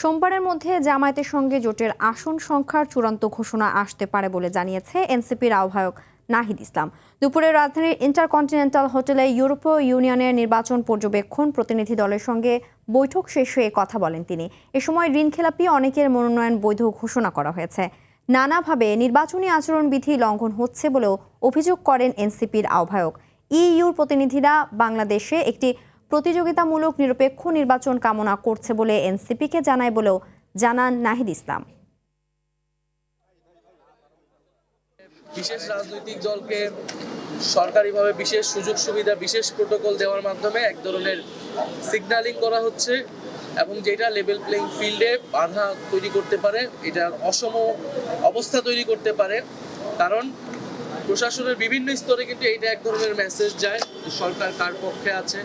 সোমবারের মধ্যে জামায়াতের সঙ্গে জোটের আসন সংখ্যার চূড়ান্ত ঘোষণা আসতে পারে বলে জানিয়েছে এনসিপির আহ্বায়ক নাহিদ ইসলাম। দুপুরে রাজধানীর ইন্টারকন্টিনেন্টাল হোটেলে ইউরোপীয় ইউনিয়নের নির্বাচন পর্যবেক্ষণ প্রতিনিধি দলের সঙ্গে বৈঠক শেষ হয়ে কথা বলেন তিনি। এ সময় ঋণখেলাপি অনেকের মনোনয়ন বৈধ ঘোষণা করা হয়েছে। নানাভাবে নির্বাচনী আচরণবিধি লঙ্ঘন হচ্ছে বলেও অভিযোগ করেন এনসিপির আহ্বায়ক। ইইউর প্রতিনিধিরা বাংলাদেশে একটি প্রতিযোগিতামূলক নিরপেক্ষ নির্বাচন কামনা করছে বলে এনসিপিকে জানায় বলেও জানান নাহিদ ইসলাম। বিশেষ রাজনৈতিক দলকে সরকারিভাবে বিশেষ সুযোগ সুবিধা, বিশেষ প্রোটোকল দেওয়ার মাধ্যমে এক ধরনের সিগন্যালিং করা হচ্ছে এবং যেটা লেভেল প্লেইং ফিল্ডে বাধা তৈরি করতে পারে, এটা অসম অবস্থা তৈরি করতে পারে। কারণ প্রশাসনের বিভিন্ন স্তরে কিন্তু এইটা এক ধরনের মেসেজ যায় সরকার কার পক্ষে আছে।